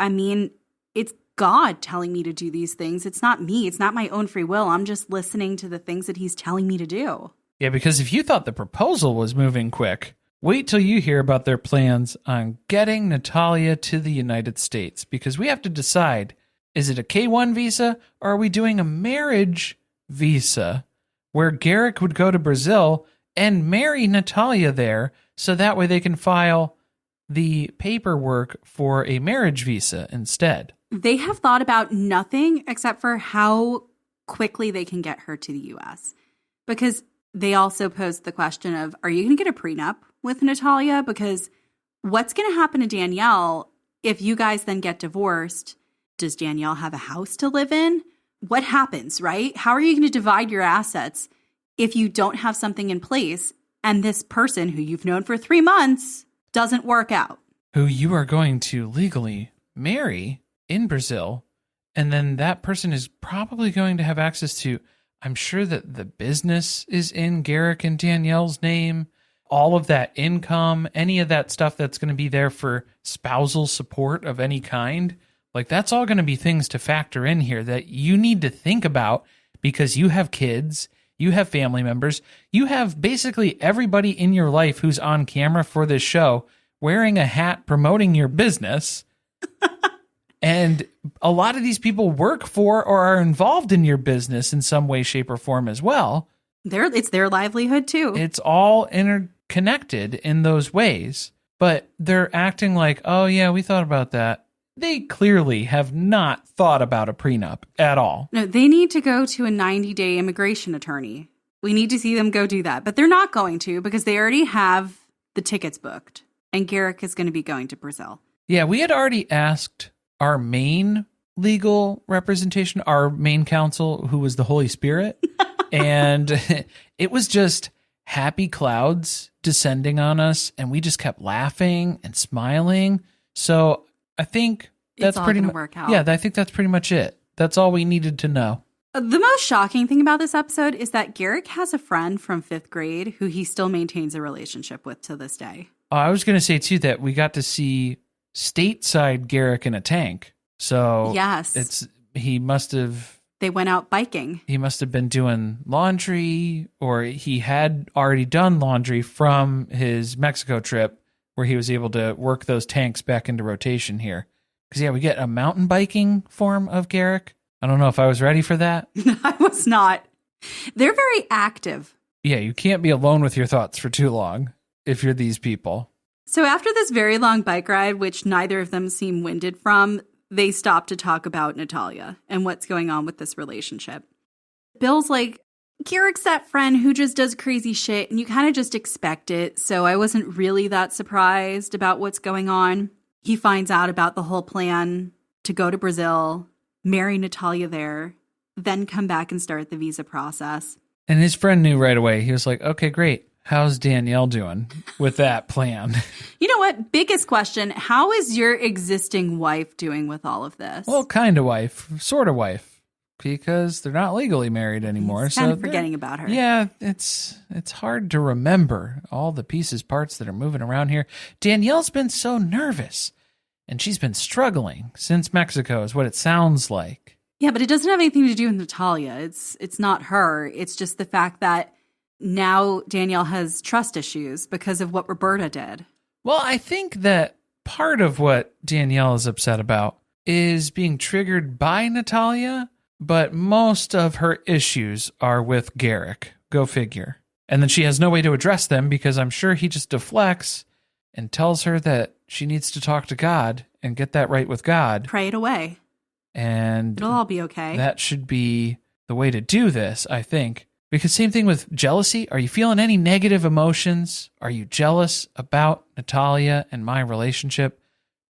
it's God telling me to do these things. It's not me. It's not my own free will. I'm just listening to the things that he's telling me to do. Yeah, because if you thought the proposal was moving quick, wait till you hear about their plans on getting Natalia to the United States, because we have to decide, is it a K-1 visa or are we doing a marriage visa where Garrick would go to Brazil and marry Natalia there so that way they can file the paperwork for a marriage visa instead? They have thought about nothing except for how quickly they can get her to the U.S. Because they also posed the question of, are you going to get a prenup with Natalia? Because what's going to happen to Danielle if you guys then get divorced? Does Danielle have a house to live in? What happens, right? How are you going to divide your assets if you don't have something in place and this person who you've known for 3 months doesn't work out? Who you are going to legally marry in Brazil, and then that person is probably going to have access to, I'm sure that the business is in Garrick and Danielle's name, all of that income, any of that stuff that's going to be there for spousal support of any kind. Like, that's all going to be things to factor in here that you need to think about, because you have kids, you have family members, you have basically everybody in your life who's on camera for this show wearing a hat promoting your business. And a lot of these people work for or are involved in your business in some way, shape, or form as well. It's their livelihood too. It's all interconnected in those ways, but they're acting like, oh yeah, we thought about that. They clearly have not thought about a prenup at all. No, they need to go to a 90-day immigration attorney. We need to see them go do that, but they're not going to, because they already have the tickets booked, and Garrick is going to be going to Brazil. Yeah, we had already asked our main legal representation, our main counsel, who was the Holy Spirit, and it was just happy clouds descending on us, and we just kept laughing and smiling. So I think that's pretty much work out. Yeah, I think that's pretty much it. That's all we needed to know. The most shocking thing about this episode is that Garrick has a friend from 5th grade who he still maintains a relationship with to this day. I was going to say too that we got to see stateside Garrick in a tank. So yes, he must have. They went out biking. He must have been doing laundry, or he had already done laundry from his Mexico trip, where he was able to work those tanks back into rotation here. Because yeah, we get a mountain biking form of Garrick. I don't know if I was ready for that. I was not. They're very active. Yeah, you can't be alone with your thoughts for too long if you're these people. So after this very long bike ride, which neither of them seem winded from, they stop to talk about Natalia and what's going on with this relationship. Bill's like, Garrick's that friend who just does crazy shit, and you kind of just expect it, so I wasn't really that surprised about what's going on. He finds out about the whole plan to go to Brazil, marry Natalia there, then come back and start the visa process. And his friend knew right away. He was like, okay, great. How's Danielle doing with that plan? You know what? Biggest question. How is your existing wife doing with all of this? Well, kind of wife, sort of wife, because they're not legally married anymore. He's kind of forgetting about her. Yeah, it's hard to remember all the pieces, parts that are moving around here. Danielle's been so nervous, and she's been struggling since Mexico is what it sounds like. Yeah, but it doesn't have anything to do with Natalia. It's not her. It's just the fact that now Danielle has trust issues because of what Roberta did. Well, I think that part of what Danielle is upset about is being triggered by Natalia, but most of her issues are with Garrick. Go figure. And then she has no way to address them because I'm sure he just deflects and tells her that she needs to talk to God and get that right with God. Pray it away. And it'll all be okay. That should be the way to do this, I think. Because same thing with jealousy. Are you feeling any negative emotions? Are you jealous about Natalia and my relationship?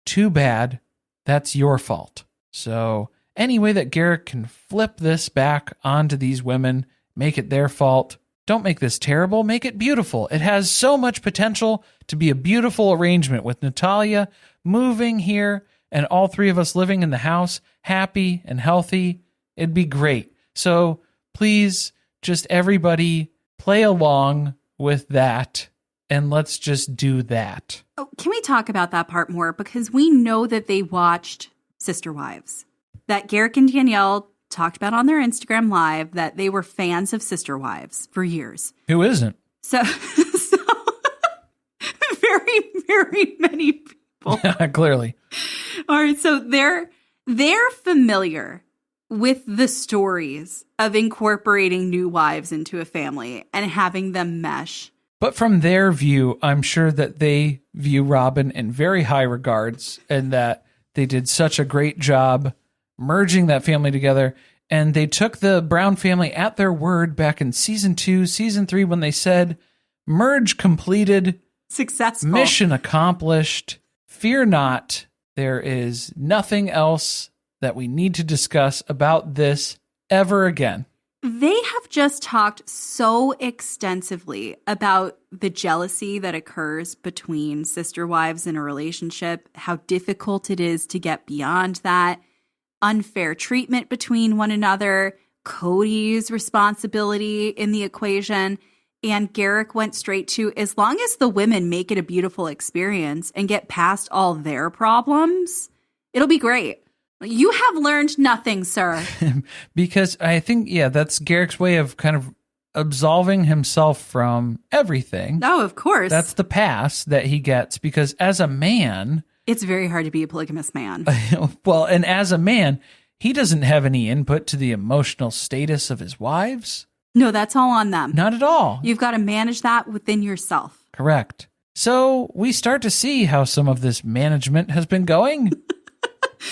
Too bad. That's your fault. So any way that Garrick can flip this back onto these women, make it their fault. Don't make this terrible. Make it beautiful. It has so much potential to be a beautiful arrangement with Natalia moving here and all three of us living in the house, happy and healthy. It'd be great. So please, just everybody play along with that, and let's just do that. Oh, can we talk about that part more? Because we know that they watched Sister Wives, that Garrick and Danielle talked about on their Instagram Live, that they were fans of Sister Wives for years. Who isn't? So very, very many people. Clearly. All right, so they're familiar with the stories of incorporating new wives into a family and having them mesh. But from their view, I'm sure that they view Robin in very high regards and that they did such a great job merging that family together. And they took the Brown family at their word back in season 2, season 3, when they said, merge completed, successful, mission accomplished. Fear not. There is nothing else that we need to discuss about this ever again. They have just talked so extensively about the jealousy that occurs between sister wives in a relationship, how difficult it is to get beyond that, unfair treatment between one another, Cody's responsibility in the equation. And Garrick went straight to, as long as the women make it a beautiful experience and get past all their problems, it'll be great. You have learned nothing, sir. Because I think, that's Garrick's way of kind of absolving himself from everything. Oh, of course. That's the pass that he gets because as a man... It's very hard to be a polygamous man. Well, and as a man, he doesn't have any input to the emotional status of his wives. No, that's all on them. Not at all. You've got to manage that within yourself. Correct. So we start to see how some of this management has been going.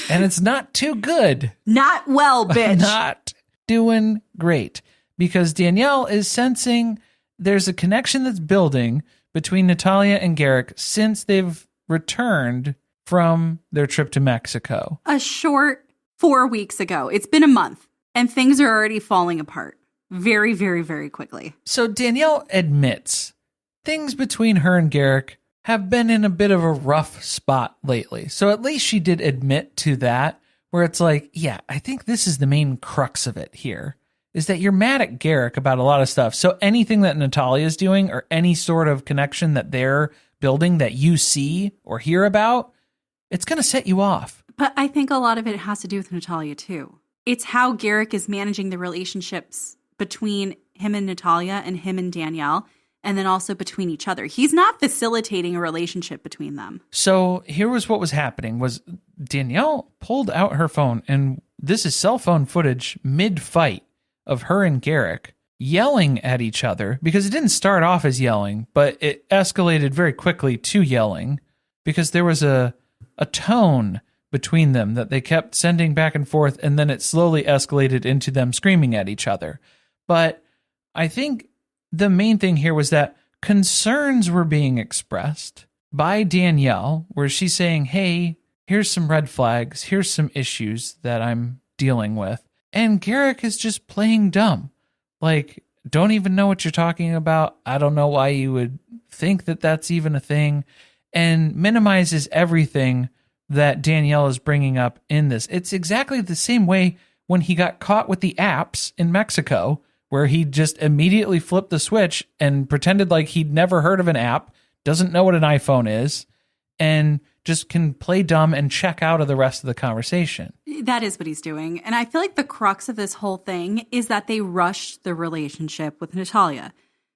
And it's not too good. Not well, bitch. Not doing great. Because Danielle is sensing there's a connection that's building between Natalia and Garrick since they've returned from their trip to Mexico. A short 4 weeks ago. It's been a month. And things are already falling apart. Very, very, very quickly. So Danielle admits things between her and Garrick have been in a bit of a rough spot lately. So at least she did admit to that, where it's like, yeah, I think this is the main crux of it here, is that you're mad at Garrick about a lot of stuff. So anything that Natalia is doing or any sort of connection that they're building that you see or hear about, it's going to set you off. But I think a lot of it has to do with Natalia, too. It's how Garrick is managing the relationships between him and Natalia and him and Danielle, and then also between each other. He's not facilitating a relationship between them. So here was what was happening was Danielle pulled out her phone, and this is cell phone footage mid-fight of her and Garrick yelling at each other, because it didn't start off as yelling, but it escalated very quickly to yelling because there was a tone between them that they kept sending back and forth, and then it slowly escalated into them screaming at each other. But I think the main thing here was that concerns were being expressed by Danielle, where she's saying, hey, here's some red flags, here's some issues that I'm dealing with. And Garrick is just playing dumb. Like, don't even know what you're talking about. I don't know why you would think that that's even a thing. And minimizes everything that Danielle is bringing up in this. It's exactly the same way when he got caught with the apps in Mexico, where he just immediately flipped the switch and pretended like he'd never heard of an app, doesn't know what an iPhone is, and just can play dumb and check out of the rest of the conversation. That is what he's doing. And I feel like the crux of this whole thing is that they rushed the relationship with Natalia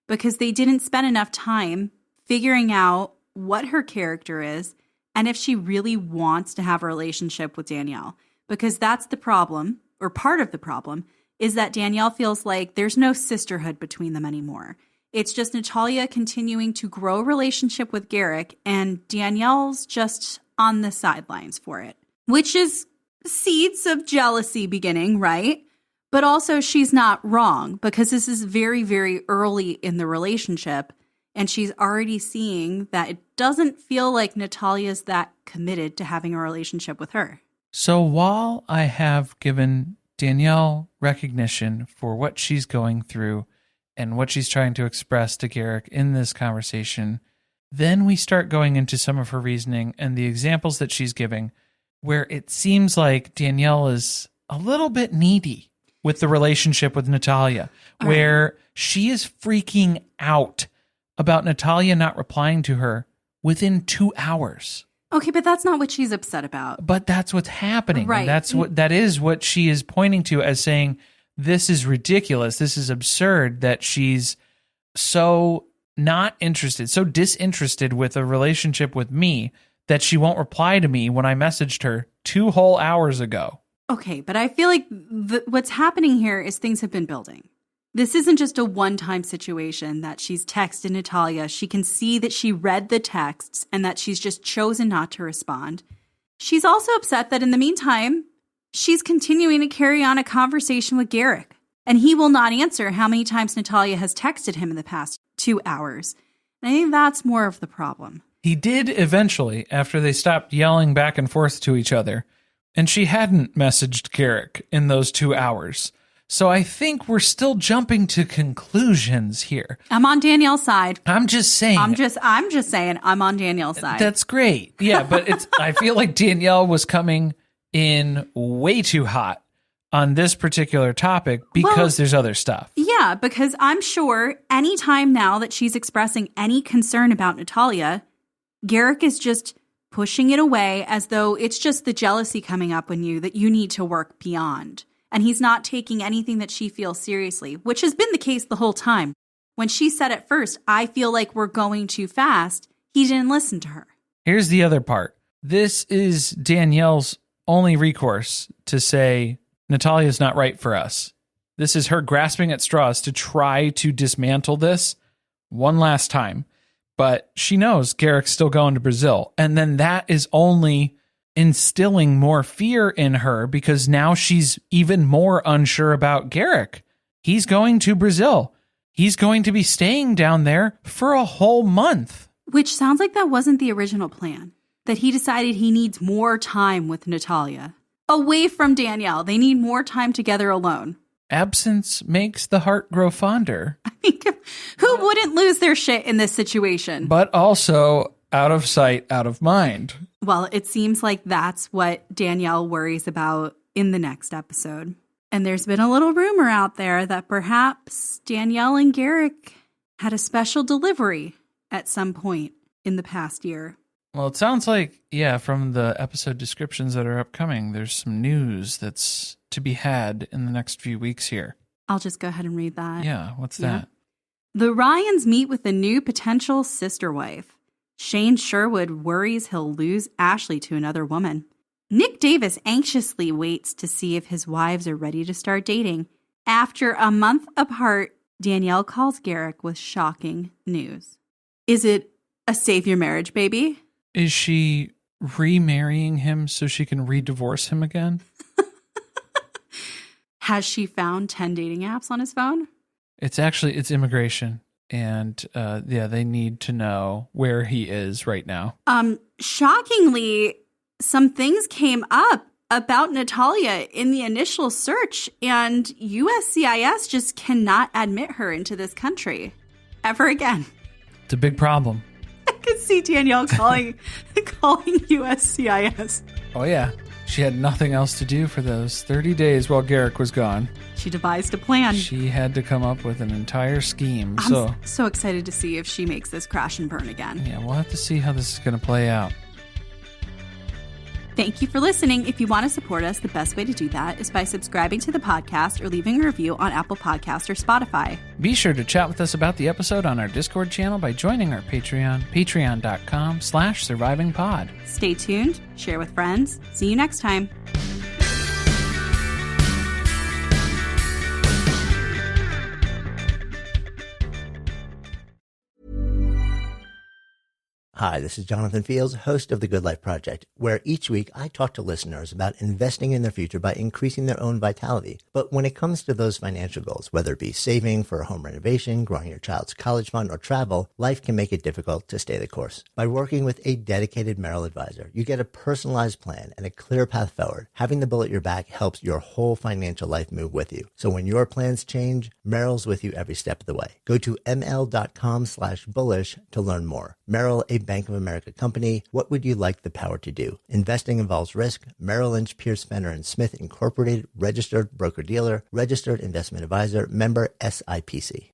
because they didn't spend enough time figuring out what her character is and if she really wants to have a relationship with Danielle. Because that's the problem, or part of the problem, is that Danielle feels like there's no sisterhood between them anymore. It's just Natalia continuing to grow a relationship with Garrick, and Danielle's just on the sidelines for it, which is seeds of jealousy beginning, right? But also she's not wrong because this is very, very early in the relationship, and she's already seeing that it doesn't feel like Natalia's that committed to having a relationship with her. So while I have given Danielle recognition for what she's going through and what she's trying to express to Garrick in this conversation, then we start going into some of her reasoning and the examples that she's giving, where it seems like Danielle is a little bit needy with the relationship with Natalia, where she is freaking out about Natalia not replying to her within 2 hours. Okay, but that's not what she's upset about. But that's what's happening. Right. And that is what she is pointing to as saying, this is ridiculous. This is absurd that she's so not interested, so disinterested with a relationship with me that she won't reply to me when I messaged her 2 whole hours ago. Okay, but I feel like what's happening here is things have been building. This isn't just a one-time situation that she's texted Natalia. She can see that she read the texts and that she's just chosen not to respond. She's also upset that in the meantime, she's continuing to carry on a conversation with Garrick, and he will not answer how many times Natalia has texted him in the past 2 hours. And I think that's more of the problem. He did eventually, after they stopped yelling back and forth to each other, and she hadn't messaged Garrick in those 2 hours. So I think we're still jumping to conclusions here. I'm on Danielle's side. I'm just saying. I'm just saying I'm on Danielle's side. That's great. Yeah, but I feel like Danielle was coming in way too hot on this particular topic because there's other stuff. Yeah, because I'm sure anytime now that she's expressing any concern about Natalia, Garrick is just pushing it away as though it's just the jealousy coming up on you that you need to work beyond. And he's not taking anything that she feels seriously, which has been the case the whole time. When she said at first, I feel like we're going too fast, he didn't listen to her. Here's the other part. This is Danielle's only recourse to say, Natalia's not right for us. This is her grasping at straws to try to dismantle this one last time. But she knows Garrick's still going to Brazil. And then that is only instilling more fear in her because now she's even more unsure about Garrick. He's going to Brazil. He's going to be staying down there for a whole month. Which sounds like that wasn't the original plan. That he decided he needs more time with Natalia. Away from Danielle. They need more time together alone. Absence makes the heart grow fonder. I mean, who wouldn't lose their shit in this situation? But also out of sight, out of mind. Well, it seems like that's what Danielle worries about in the next episode. And there's been a little rumor out there that perhaps Danielle and Garrick had a special delivery at some point in the past year. Well, it sounds like, yeah, from the episode descriptions that are upcoming, there's some news that's to be had in the next few weeks here. I'll just go ahead and read that. Yeah, what's that? The Ryans meet with a new potential sister wife. Shane Sherwood worries he'll lose Ashley to another woman. Nick Davis anxiously waits to see if his wives are ready to start dating. After a month apart, Danielle calls Garrick with shocking news. Is it a save your marriage, baby? Is she remarrying him so she can re-divorce him again? Has she found 10 dating apps on his phone? It's immigration. And they need to know where he is right now. Shockingly, some things came up about Natalia in the initial search, and USCIS just cannot admit her into this country ever again. It's a big problem. I could see Danielle calling USCIS. Oh, yeah. She had nothing else to do for those 30 days while Garrick was gone. She devised a plan. She had to come up with an entire scheme. I'm so excited to see if she makes this crash and burn again. Yeah, we'll have to see how this is going to play out. Thank you for listening. If you want to support us, the best way to do that is by subscribing to the podcast or leaving a review on Apple Podcasts or Spotify. Be sure to chat with us about the episode on our Discord channel by joining our Patreon, patreon.com/survivingpod. Stay tuned, share with friends. See you next time. Hi, this is Jonathan Fields, host of The Good Life Project, where each week I talk to listeners about investing in their future by increasing their own vitality. But when it comes to those financial goals, whether it be saving for a home renovation, growing your child's college fund, or travel, life can make it difficult to stay the course. By working with a dedicated Merrill advisor, you get a personalized plan and a clear path forward. Having the bull at your back helps your whole financial life move with you. So when your plans change, Merrill's with you every step of the way. Go to ml.com/bullish to learn more. Merrill, a Bank of America company. What would you like the power to do? Investing involves risk. Merrill Lynch, Pierce, Fenner & Smith Incorporated, registered broker-dealer, registered investment advisor, member SIPC.